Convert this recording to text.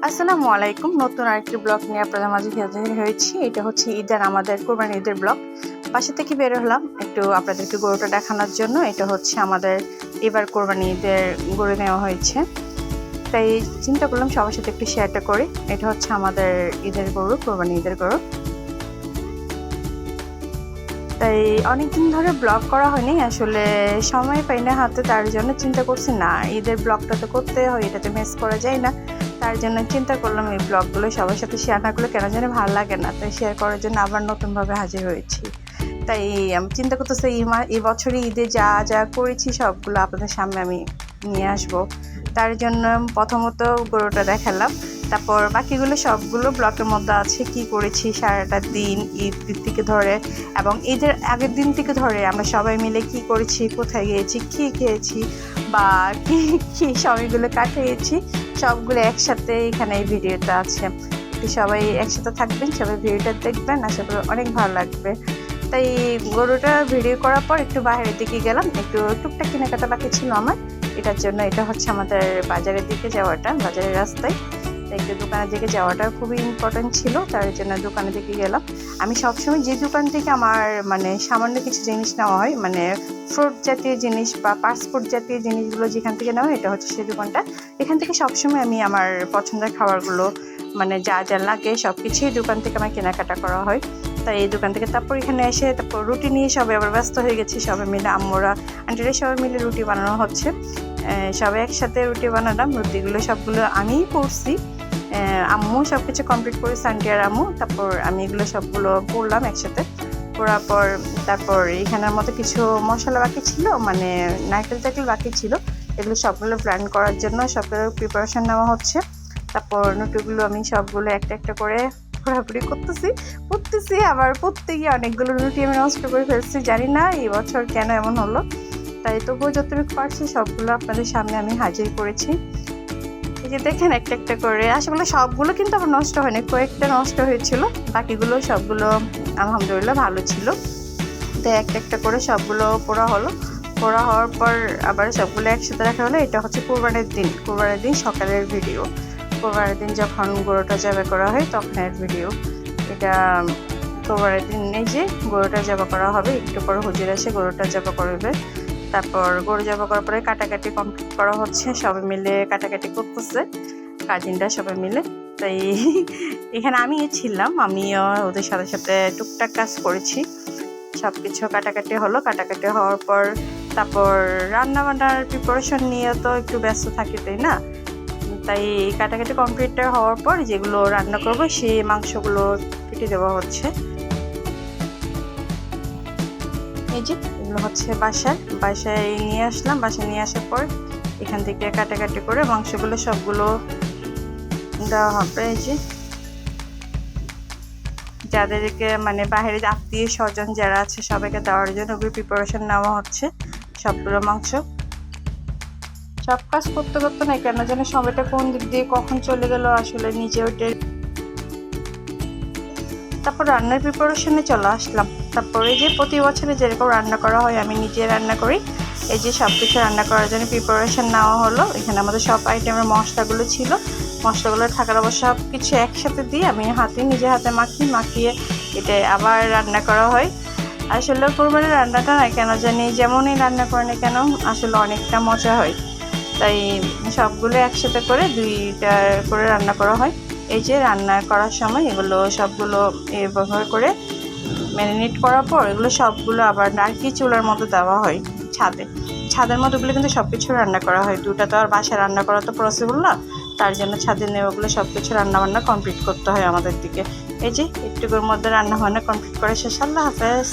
আসসালামু আলাইকুম। নতুন আরেকটি ব্লগ নিয়ে আপনাদের মাঝে হাজির হয়েছি। এটা হচ্ছে ঈদের আমাদের কোরবানি ঈদের ব্লগ। বাসা থেকে বের হলাম একটু আপনাদেরকে গরুটা দেখানোর জন্য। এটা হচ্ছে আমাদের এবার কোরবানি ঈদের গরু নেওয়া হয়েছে, তাই চিন্তা করলাম সবার সাথে একটু শেয়ারটা করি। এটা হচ্ছে আমাদের ঈদের গরু, কোরবানি ঈদের গরু। তাই অনেকদিন ধরে ব্লগ করা হয়নি, আসলে সময় পাই না হাতে, তার জন্য চিন্তা করছি না ঈদের ব্লগটা তো করতে হয়, এটাতে মিস করা যায় না। তার জন্য চিন্তা করলাম এই ব্লগগুলো সবার সাথে শেয়ার না করলে কেন জানি ভালো লাগে না, তাই শেয়ার করার জন্য আবার নতুনভাবে হাজির হয়েছি। তাই আমি চিন্তা করতেছি এই বছরে ঈদে যা যা করেছি সবগুলো আপনাদের সামনে আমি নিয়ে আসবো। তার জন্য প্রথমত গরুটা দেখালাম, তারপর বাকিগুলো সবগুলো ব্লকের মধ্যে আছে কি করেছি সারাটা দিন ঈদ থেকে ধরে, এবং ঈদের আগের দিন থেকে ধরে আমরা সবাই মিলে কি করেছি, কোথায় গিয়েছি, কি খেয়েছি বা কি কি সময়গুলো কাটিয়েছি, সবগুলো একসাথে এখানে এই ভিডিওটা আছে। একটু সবাই একসাথে থাকবেন, সবাই ভিডিওটা দেখবেন, আশা করি অনেক ভালো লাগবে। তাই গরুটা ভিডিও করার পর একটু বাইরের দিকে গেলাম, একটু টুকটাক কেনাকাটা বাকি ছিল আমার, এটার জন্য। এটা হচ্ছে আমাদের বাজারের দিকে যাওয়াটা, বাজারের রাস্তায়। একটু দোকানের দিকে যাওয়াটা খুবই ইম্পর্টেন্ট ছিল, তার জন্য দোকানের দিকে গেলাম। আমি সবসময় যে দোকান থেকে আমার সামান্য কিছু জিনিস নেওয়া হয়, ফ্রুট জাতীয় জিনিস বা পাসপোর্ট জাতীয় জিনিসগুলো যেখান থেকে নেওয়া হয়, এটা হচ্ছে সেই দোকানটা। এখান থেকে সবসময় আমি আমার পছন্দের খাবারগুলো যা যা লাগে সব কিছুই দোকান থেকে আমার কেনাকাটা করা হয়। তাই এই দোকান থেকে তারপর এখানে এসে তারপর রুটি নিয়ে সবাই আবার ব্যস্ত হয়ে গেছি, সবাই মিলে আম্মুরা আন্টিরা সবাই মিলে রুটি বানানো হচ্ছে। সবাই একসাথে রুটি বানালাম, রুটিগুলো সবগুলো আমিই করছি। আম্মু সব কিছু কমপ্লিট করেছে, আন্টি আর আম্মু। তারপর আমি এগুলো সবগুলো করলাম একসাথে করার পর, তারপর এখানের মতো কিছু মশলা বাকি ছিল, নারকেল টাইকেল বাকি ছিল, এগুলো সবগুলো প্ল্যান করার জন্য সবগুলো প্রিপারেশন নেওয়া হচ্ছে। তারপর রুটিগুলো আমি সবগুলো একটা একটা করে ঘোরাঘুরি করতেছি আবার করতে গিয়ে অনেকগুলো রুটি আমি নষ্ট করে ফেলছি, জানি না এই বছর কেন এমন হলো। তাই তবুও যতটুকু পারছি সবগুলো আপনাদের সামনে আমি হাজির করেছি। এই যে দেখেন একটা একটা করে, আসলে সবগুলো কিন্তু আবার নষ্ট হয়নি, কয়েকটা নষ্ট হয়েছিল, বাকিগুলো সবগুলো আলহামদুলিল্লাহ ভালো ছিল। তাই একটা একটা করে সবগুলো পোড়া হলো, পোড়া হওয়ার পর আবার সবগুলো একসাথে রাখা হলো। এটা হচ্ছে কোরবানির দিন সকালের ভিডিও। কোরবানির দিন যখন গরুটা জবাই করা হয় তখনের ভিডিও এটা। কোরবানির দিন এই যে গরুটা জবাই করা হবে, একটু পরে হুজুর এসে গরুটা জবাই করবে। তারপর গরু জবাই করার পরে কাটাকাটি কমপ্লিট করা হচ্ছে, সবাই মিলে কাটাকাটি করতেছে, কাজিনরা সবাই মিলে। তাই এখানে আমি ছিলাম, আমিও ওদের সাথে সাথে টুকটাক কাজ করেছি। সব কিছু কাটাকাটি হলো, কাটাকাটি হওয়ার পর তারপর রান্না বান্নার প্রিপারেশন নিয়ে তো একটু ব্যস্ত থাকি, তাই না? তাই কাটাকাটি কমপ্লিট হওয়ার পর যেগুলো রান্না করবো সেই মাংসগুলো কেটে দেওয়া হচ্ছে। এই যে এগুলো হচ্ছে বাসায় নিয়ে আসলাম। বাসায় নিয়ে আসার পর এখান থেকে কাটাকাটি করে মাংসগুলো সবগুলো দেওয়া হবে। এই যে যাদেরকে বাইরে আত্মীয় স্বজন যারা আছে সবাইকে দেওয়ার জন্য ওগুলো প্রিপারেশন নেওয়া হচ্ছে, সবগুলো মাংস। সব কাজ করতে করতে না কেন যেন সময়টা কোন দিক দিয়ে কখন চলে গেল আসলে নিজে ওইটা। তারপর রান্নার প্রিপারেশনে চলে আসলাম। তারপরে এই যে প্রতি বছরে যেরকম রান্না করা হয় আমি নিজে রান্না করি। এই যে সব কিছু রান্না করার জন্য প্রিপারেশন নেওয়া হলো। এখানে আমাদের সব আইটেমের মশলাগুলো ছিল, মশলাগুলো থাকার আবার সব কিছু একসাথে দিয়ে আমি নিজে হাতে মাখিয়ে এটা আবার রান্না করা হয়। আসলে কোরবানির রান্নাটা না কেন জানি যেমনই রান্না করে না কেন আসলে অনেকটা মজা হয়। তাই সবগুলো একসাথে করে দুইটা করে রান্না করা হয়। এই যে রান্না করার সময় এগুলো সবগুলো ব্যবহার করে ম্যারিনেট করার পর এগুলো সবগুলো আবার নারকি চুলার মধ্যে দেওয়া হয় ছাদের মধ্যে। ওগুলো কিন্তু সব কিছু রান্না করা হয়, দুটা তো আর বাসায় রান্না করা তো পসিবল না, তার জন্য ছাদে নিয়ে ওগুলো সব কিছু রান্নাবান্না কমপ্লিট করতে হয় আমাদের দিকে। এই যে একটুকুর মধ্যে রান্না বান্না কমপ্লিট করে শেষ। আল্লাহ হাফেজ।